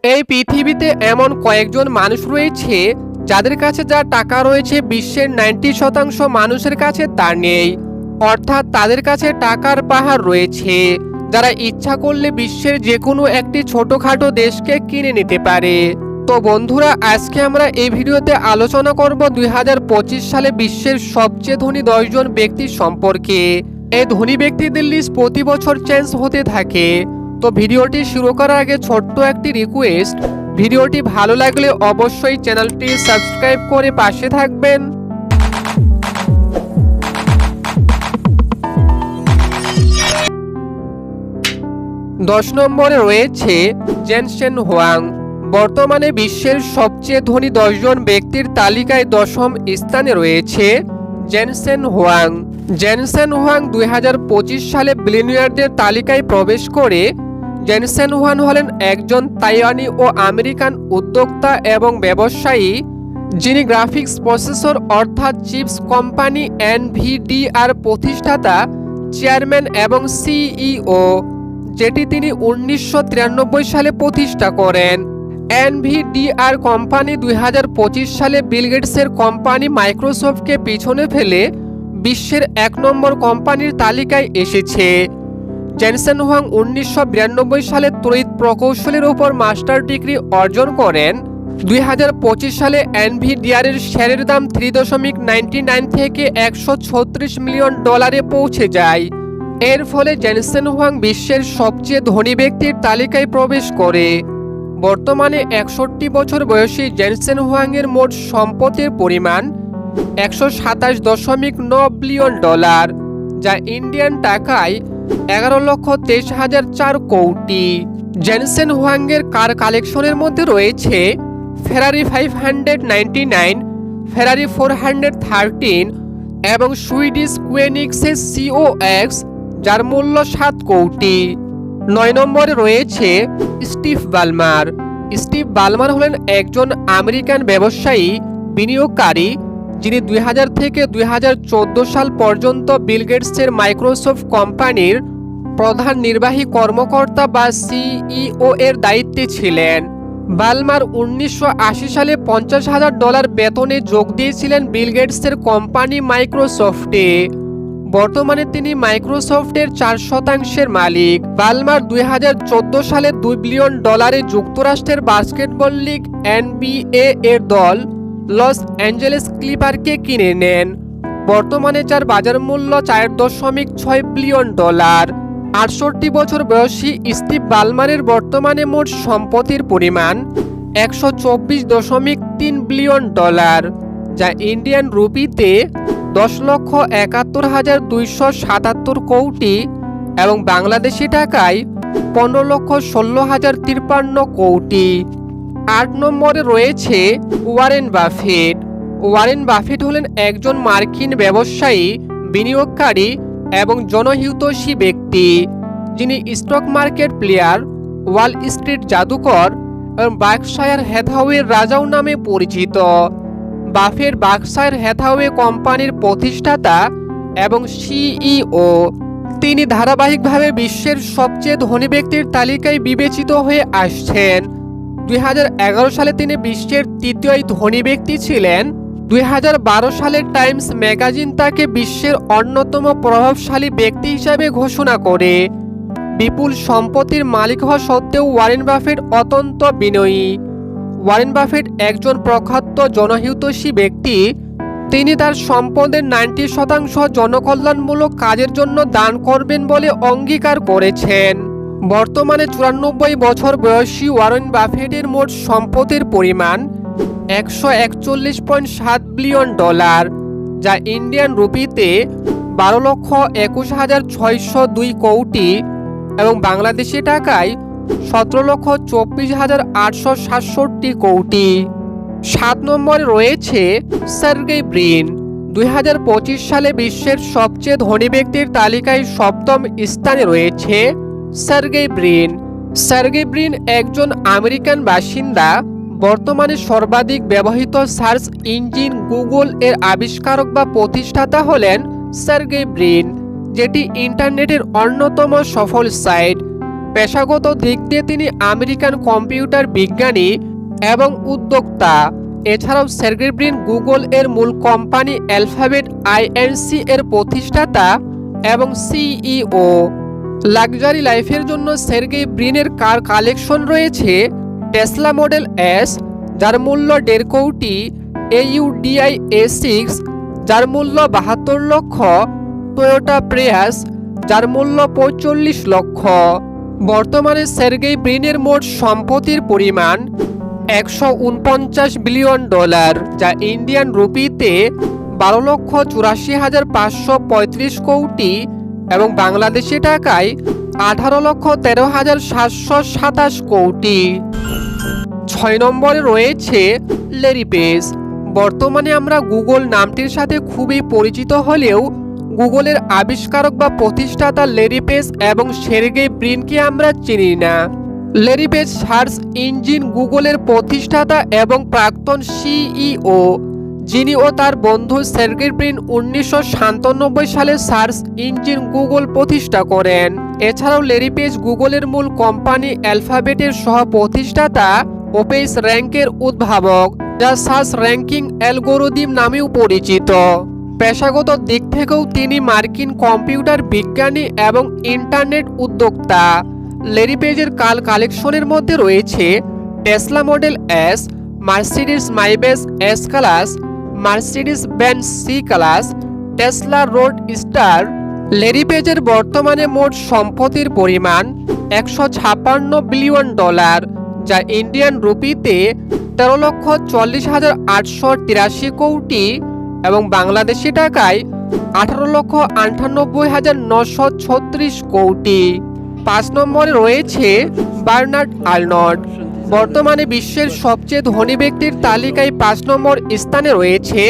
এই পৃথিবীতে এমন কয়েকজন মানুষ রয়েছে যাদের কাছে যা টাকা রয়েছে বিশ্বের 90% মানুষের কাছে তা নেই। অর্থাৎ তাদের কাছে টাকার পাহাড় রয়েছে, যারা ইচ্ছা করলে বিশ্বের যে কোনো একটি ছোটখাটো দেশকে কিনে নিতে পারে। তো বন্ধুরা, আজকে আমরা এই ভিডিওতে আলোচনা করব 2025 সালে বিশ্বের সবচেয়ে ধনী 10 জন ব্যক্তি সম্পর্কে। এই ধনী ব্যক্তিদের লিস্ট প্রতি বছর চেঞ্জ হতে থাকে। তো ভিডিওটি শুরু করার আগে ছোট্ট একটি রিকোয়েস্ট, ভিডিওটি ভালো লাগলে অবশ্যই চ্যানেলটি সাবস্ক্রাইব করে পাশে থাকবেন। 10 নম্বরে রয়েছে জেনসেন হুয়াং। বর্তমানে বিশ্বের সবচেয়ে ধনী 10 জন ব্যক্তির তালিকায় 10ম স্থানে রয়েছে জেনসেন হুয়াং। জেনসেন হুয়াং 2025 সালে বিলিয়নিয়ারদের তালিকায় প্রবেশ করে। জেনসেন হুয়াং হলেন একজন তাইওয়ানি ও আমেরিকান উদ্যোক্তা এবং ব্যবসায়ী, যিনি গ্রাফিক্স প্রসেসর অর্থাৎ চিপস কোম্পানি এনভিডিআর প্রতিষ্ঠাতা, চেয়ারম্যান এবং সিইও, যেটি তিনি 1993 সালে প্রতিষ্ঠা করেন। এনভিডিআর কোম্পানি 2025 সালে বিল গেটসের কোম্পানি মাইক্রোসফটকে পিছনে ফেলে বিশ্বের 1 নম্বর কোম্পানির তালিকায় এসেছে। জেনসেন হুয়াং 1992 সালে তড়িৎ প্রকৌশলের উপর মাস্টার ডিগ্রি অর্জন করেন। 2025 সালে এনভিডিআরের শেয়ারের দাম 3.99 থেকে $136 মিলিয়ন পৌঁছে যায়। এর ফলে জেনসেন হুয়াং বিশ্বের সবচেয়ে ধনী ব্যক্তির তালিকায় প্রবেশ করে। বর্তমানে 61 বছর বয়সী জেনসেন হুয়াংয়ের মোট সম্পদের পরিমাণ $127.9 বিলিয়ন, যা ইন্ডিয়ান টাকায় 11,23,004 কোটি। জেনসেন হুয়াংয়ের কার কালেকশনের মধ্যে রয়েছে ফেরারি 599, ফেরারি 413 এবং সুইডিশ কুয়েনিক্সের সিওএক্স, যার মূল্য 7 কোটি। 9 নম্বরে রয়েছে স্টিভ বালমার। স্টিভ বালমার হলেন একজন আমেরিকান ব্যবসায়ী বিনিয়োগকারী, যিনি 2000 থেকে 2014 সাল পর্যন্ত বিল গেটসের মাইক্রোসফট কোম্পানির প্রধান নির্বাহী কর্মকর্তা বা সিইও এর দায়িত্বে ছিলেন। বালমার 1980 সালে $50,000 বেতনে যোগ দিয়েছিলেন বিল গেটসের কোম্পানি মাইক্রোসফটে। বর্তমানে তিনি মাইক্রোসফটের 4% মালিক। বালমার 2014 সালে $2 বিলিয়ন যুক্তরাষ্ট্রের বাস্কেটবল লিগ এনবিএ এর দল লস অ্যাঞ্জেলেস ক্লিপারকে কিনে নেন। বর্তমানে যার বাজার মূল্য $4.6 বিলিয়ন। 68 বছর বয়সী স্টিভ বালমারের বর্তমানে মোট সম্পত্তির পরিমাণ $124.3 বিলিয়ন, যা ইন্ডিয়ান রুপিতে 10,71,277 কোটি এবং বাংলাদেশি টাকায় 15,16,053 কোটি। 8 নম্বরে রয়েছে ওয়ারেন বাফেট। ওয়ারেন বাফেট হলেন একজন মার্কিন ব্যবসায়ী, বিনিয়োগকারী এবং জনহিতৈষী ব্যক্তি, যিনি stock market player, Wall Street জাদুকর এবং বার্কশায়ার হ্যাথাওয়ের রাজাও নামে পরিচিত। বাফেট বার্কশায়ার হ্যাথাওয়ে কোম্পানির প্রতিষ্ঠাতা এবং সিইও। তিনি ধারাবাহিকভাবে বিশ্বের সবচেয়ে ধনী ব্যক্তির তালিকায় বিবেচিত হয়ে আসছেন। 2011 সালে তিনি বিশ্বের 3য় ধনী ব্যক্তি ছিলেন। 2012 সালে টাইমস ম্যাগাজিন তাকে বিশ্বের অন্যতম প্রভাবশালী ব্যক্তি হিসাবে ঘোষণা করে। বিপুল সম্পত্তির মালিক হওয়া সত্ত্বেও ওয়ারেন বাফেট অত্যন্ত বিনয়ী। ওয়ারেন বাফেট একজন প্রখ্যাত জনহিতৈষী ব্যক্তি। তিনি তার সম্পদের 90% জনকল্যাণমূলক কাজের জন্য দান করবেন বলে অঙ্গীকার করেছেন। বর্তমানে 94 বছর বয়সী ওয়ারেন বাফেটের মোট সম্পদের পরিমাণ $141.7 বিলিয়ন, যা ইন্ডিয়ান রুপিতে 12,21,602 কোটি এবং বাংলাদেশি টাকায় 17,24,867 কোটি। 7 নম্বরে রয়েছে সার্গেই ব্রিন। 2025 সালে বিশ্বের সবচেয়ে ধনী ব্যক্তির তালিকায় 7ম স্থানে রয়েছে সার্গেই ব্রিন। সার্গেই ব্রিন একজন আমেরিকান বাসিন্দা। বর্তমানে সর্বাধিক ব্যবহৃত সার্চ ইঞ্জিন গুগল এর আবিষ্কারক বা প্রতিষ্ঠাতা হলেন সার্গেই ব্রিন, যেটি ইন্টারনেটের অন্যতম সফল সাইট। পেশাগত দিক দিয়ে তিনি আমেরিকান কম্পিউটার বিজ্ঞানী এবং উদ্যোক্তা। এছাড়াও সের্গেই ব্রিন গুগল এর মূল কোম্পানি অ্যালফাবেট ইনসি এর প্রতিষ্ঠাতা এবং সিইও। লাক্সারি লাইফের জন্য সের্গেই ব্রিনের কার কালেকশন রয়েছে টেসলা মডেল এস, যার মূল্য 1.5 কোটি, AUDI A6 যার মূল্য 72 লক্ষ, টয়োটা প্রিয়াস যার মূল্য 45 লক্ষ। বর্তমানে সের্গেই ব্রিনের মোট সম্পত্তির পরিমাণ $149 বিলিয়ন, যা ইন্ডিয়ান রুপিতে 12,84,535 কোটি এবং বাংলাদেশি টাকায় 18,13,727 কোটি। 6 নম্বরে রয়েছে ল্যারি পেজ। বর্তমানে আমরা গুগল নামটির সাথে খুবই পরিচিত হলেও গুগলের আবিষ্কারক বা প্রতিষ্ঠাতা ল্যারি পেজ এবং সের্গেই ব্রিনকে আমরা চিনি না। ল্যারি পেজ সার্চ ইঞ্জিন গুগলের প্রতিষ্ঠাতা এবং প্রাক্তন সিইও, যিনি ও তার বন্ধু সের্গেই ব্রিন 1997 সালে সার্চ ইঞ্জিন গুগল প্রতিষ্ঠা করেন। এছাড়াও ল্যারি পেজ গুগলের মূল কোম্পানি অ্যালফাবেটের সহ প্রতিষ্ঠাতা ও পেজ র্যাঙ্কের উদ্ভাবক, যা সার্চ র্যাঙ্কিং অ্যালগোরিদম নামেও পরিচিত। পেশাগত দিক থেকেও তিনি মার্কিন কম্পিউটার বিজ্ঞানী এবং ইন্টারনেট উদ্যোক্তা। ল্যারি পেজের কালেকশনের মধ্যে রয়েছে Tesla model S, Mercedes Maybach S class, Mercedes Benz C class, Tesla Roadster. Larry পেজের বর্তমানে মোট সম্পত্তির পরিমাণ $156 বিলিয়ন, যা ইন্ডিয়ান রুপিতে 13,40,883 কোটি এবং বাংলাদেশি টাকায় 18,98,936 কোটি। 5 নম্বরে রয়েছে বার্নার্ড আর্নল্ড। বর্তমানে বিশ্বের সবচেয়ে ধনী ব্যক্তির তালিকায় 5 নম্বর স্থানে রয়েছে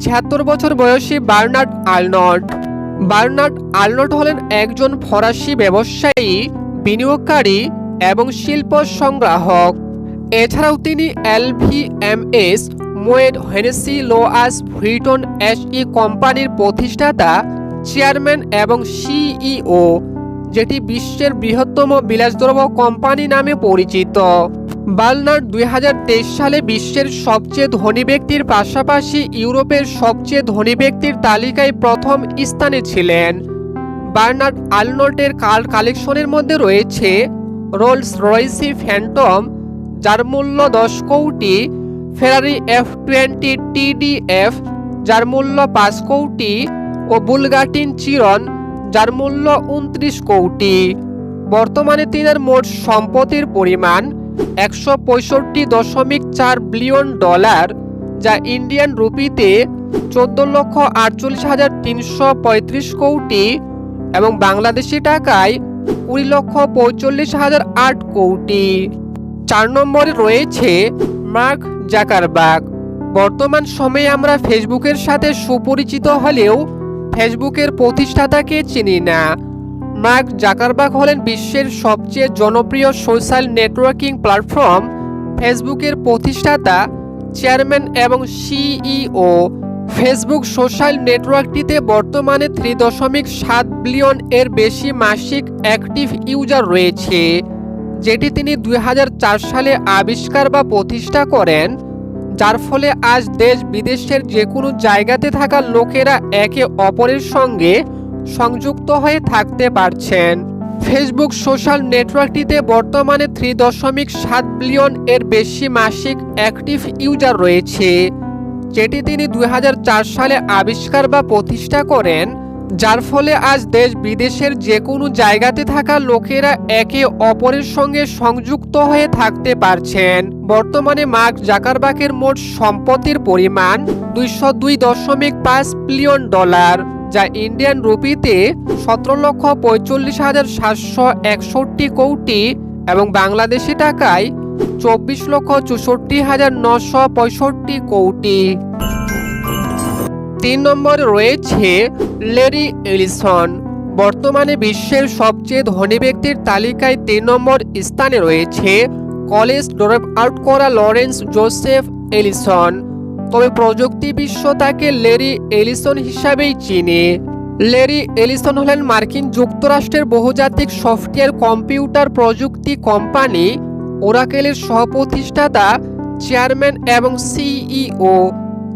76 বছর বয়সী বার্নার্ড আর্নল্ড। বার্নার্ড আর্নল্ড হলেন একজন ফরাসি ব্যবসায়ী, বিনিয়োগকারী এবং শিল্প সংগ্রাহক। এছাড়াও তিনি LVMH, মোয়েড হেনেসি লোয়াস ভিটন SE কোম্পানির প্রতিষ্ঠাতা, চেয়ারম্যান এবং সিইও, যেটি বিশ্বের বৃহত্তম বিলাসদ্রব্য কোম্পানি নামে পরিচিত। বার্নার্ড 2023 সালে বিশ্বের সবচেয়ে ধনী ব্যক্তির পাশাপাশি ইউরোপের সবচেয়ে ধনী ব্যক্তির তালিকায় প্রথম স্থানে ছিলেন। বার্নার্ড আর্নল্ডের কালেকশনের মধ্যে রয়েছে রোলস রয়েসি ফ্যান্টম, যার মূল্য 10 কোটি, ফেরারি F20 TDF যার মূল্য 5 কোটি ও বুলগাটিন চিরন যার মূল্য 29 কোটি। বর্তমানে তিনার মোট সম্পত্তির পরিমাণ $165.4 বিলিয়ন, যা ইন্ডিয়ান রুপিতে 14,48,335 কোটি এবং বাংলাদেশি টাকায় 20,45,008 কোটি। 4 নম্বরে রয়েছে মার্ক জাকারবার্গ। বর্তমান সময়ে আমরা ফেসবুকের সাথে সুপরিচিত হলেও ফেসবুকের প্রতিষ্ঠাতাকে চিনি না। মার্ক জাকারবার্গ হলেন বিশ্বের সবচেয়ে জনপ্রিয় সোশ্যাল নেটওয়ার্কিং প্ল্যাটফর্ম ফেসবুকের প্রতিষ্ঠাতা, চেয়ারম্যান এবং সিইও। ফেসবুক সোশ্যাল নেটওয়ার্কটিতে বর্তমানে 3.7 বিলিয়ন এর বেশি মাসিক অ্যাক্টিভ ইউজার রয়েছে, যেটি তিনি 2004 সালে আবিষ্কার বা প্রতিষ্ঠা করেন, যার ফলে আজ দেশ বিদেশের যে কোনো জায়গাতে থাকা লোকেরা একে অপরের সঙ্গে সংযুক্ত হয়ে থাকতে পারছেন। ফেসবুক সোশ্যাল নেটওয়ার্কটিতে বর্তমানে 3.7 বিলিয়ন এর বেশি মাসিক অ্যাক্টিভ ইউজার রয়েছে, যেটি তিনি 2004 সালে আবিষ্কার বা প্রতিষ্ঠা করেন, যার ফলে আজ দেশ বিদেশের যে কোনো জায়গাতে থাকা লোকেরা একে অপরের সঙ্গে সংযুক্ত হয়ে থাকতে পারছেন। বর্তমানে মার্ক জাকারবার্গের মোট সম্পত্তির পরিমাণ $202.5 বিলিয়ন, যা ইন্ডিয়ান রুপিতে 17,45,761 কোটি এবং বাংলাদেশি টাকায় 24,64,965 কোটি। 3 নম্বরে রয়েছে ল্যারি এলিসন। বর্তমানে বিশ্বের সবচেয়ে ধনী ব্যক্তির তালিকায় 3 নম্বর স্থানে রয়েছে কলেজ ড্রপ আউট করা লরেন্স জোসেফ এলিসন। তবে প্রযুক্তি বিশ্ব তাকে ল্যারি এলিসন হিসাবেই চিনে। ল্যারি এলিসন হলেন মার্কিন যুক্তরাষ্ট্রের বহুজাতিক সফটওয়্যার কম্পিউটার প্রযুক্তি কোম্পানি ওরাকেলের সহ-প্রতিষ্ঠাতা, চেয়ারম্যান এবং সিইও,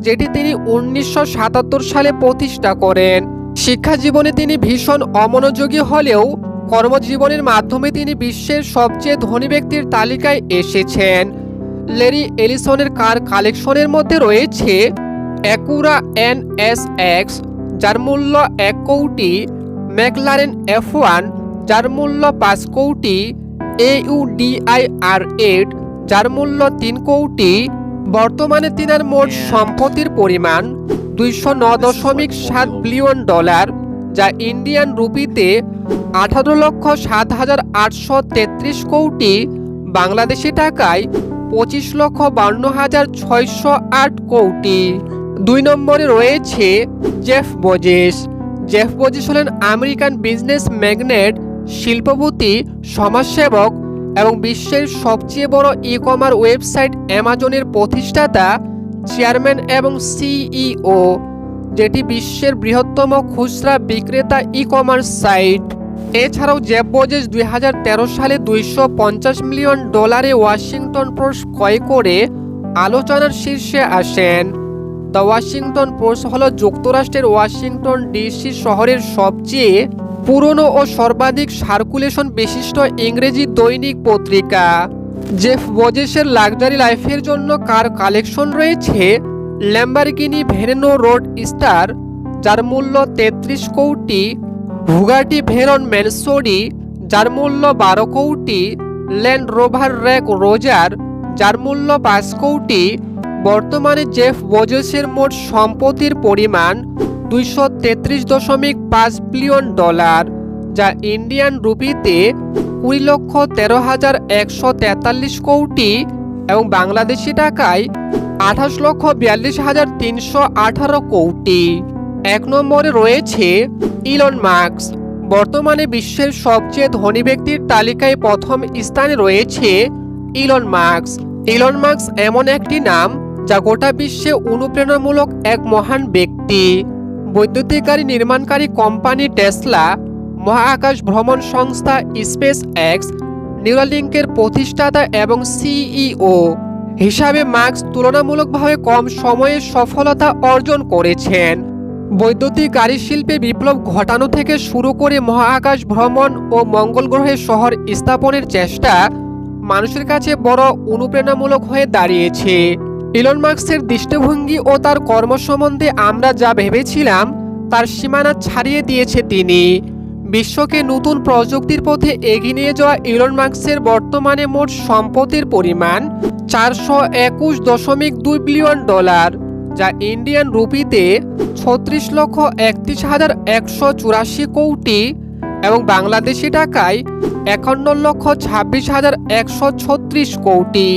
যেটি তিনি 1977 সালে প্রতিষ্ঠা করেন। শিক্ষা জীবনে তিনি ভীষণ অমনোযোগী হলেও কর্মজীবনের মাধ্যমে তিনি বিশ্বের সবচেয়ে ধনী ব্যক্তির তালিকায় এসেছেন। ল্যারি এলিসনের কার কালেকশনের মধ্যে রয়েছে অ্যাকুরা NSX, যার মূল্য 1 কোটি, ম্যাকলারেন F1, যার মূল্য 5 কোটি, Audi R8, যার মূল্য 3 কোটি। বর্তমানে তিনার মোট সম্পত্তির পরিমাণ $209.7 বিলিয়ন, যা ইন্ডিয়ান রুপিতে 18,07,833 কোটি, বাংলাদেশি টাকায় 25,52,608 কোটি। 2 নম্বরে রয়েছে জেফ বেজোস। জেফ বেজোস হলেন আমেরিকান বিজনেস ম্যাগনেট, শিল্পপতি, সমাজসেবক এবং বিশ্বের সবচেয়ে বড় ই-কমার্স ওয়েবসাইট অ্যামাজনের প্রতিষ্ঠাতা, চেয়ারম্যান এবং সিইও, যেটি বিশ্বের বৃহত্তম খুচরা বিক্রেতা ই-কমার্স সাইট। এছাড়াও জেফ বেজোস 2013 সালে $250 মিলিয়ন ওয়াশিংটন পোস্ট ক্রয় করে আলোচনার শীর্ষে আসেন। দ্য ওয়াশিংটন পোস্ট হল যুক্তরাষ্ট্রের ওয়াশিংটন ডিসি শহরের সবচেয়ে পুরনো ও সর্বাধিক সার্কুলেশন বিশিষ্ট ইংরেজি দৈনিক পত্রিকা। জেফ বেজোসের লাক্সারি লাইফের জন্য কার কালেকশন রয়েছে ল্যাম্বরগিনি ভেরেনো রোড স্টার, যার মূল্য 33 কোটি, বুগাটি ভেরন ম্যানসোরি, যার মূল্য 12 কোটি, ল্যান্ড রোভার রেক রোজার, যার মূল্য 5 কোটি। বর্তমানে জেফ বেজোসের মোট সম্পত্তির পরিমাণ $233.5 বিলিয়ন, যা ইন্ডিয়ান রুপিতে 20,13,143 কোটি এবং বাংলাদেশি টাকায় 28,42,318 কোটি। 1 নম্বরে রয়েছে ইলন মাস্ক। বর্তমানে বিশ্বের সবচেয়ে ধনী ব্যক্তির তালিকায় প্রথম স্থানে রয়েছে ইলন মাস্ক। ইলন মাস্ক এমন একটি নাম যা গোটা বিশ্বে অনুপ্রেরণামূলক এক মহান ব্যক্তি। বৈদ্যুতিক গাড়ি নির্মাণকারী কোম্পানি টেসলা, মহাকাশ ভ্রমণ সংস্থা স্পেস এক্স, নিউরালিঙ্কের প্রতিষ্ঠাতা এবং সিইও হিসাবে মাস্ক তুলনামূলকভাবে কম সময়ে সফলতা অর্জন করেছেন। বৈদ্যুতিক গাড়ি শিল্পে বিপ্লব ঘটানো থেকে শুরু করে মহাকাশ ভ্রমণ ও মঙ্গল গ্রহে শহর স্থাপনের চেষ্টা মানুষের কাছে বড় অনুপ্রেরণামূলক হয়ে দাঁড়িয়েছে। ইলন মাস্কের দৃষ্টিভঙ্গি ও তার কর্ম সম্বন্ধে আমরা যা ভেবেছিলাম তার সীমানা ছাড়িয়ে দিয়েছে তিনি। বিশ্বকে নতুন প্রযুক্তির পথে এগিয়ে নিয়ে যাওয়া ইলন মাস্কের বর্তমানে মোট সম্পত্তির পরিমাণ $421.2 বিলিয়ন, যা ইন্ডিয়ান রুপিতে 36,31,184 কোটি এবং বাংলাদেশি টাকায় 51,26,136 কোটি।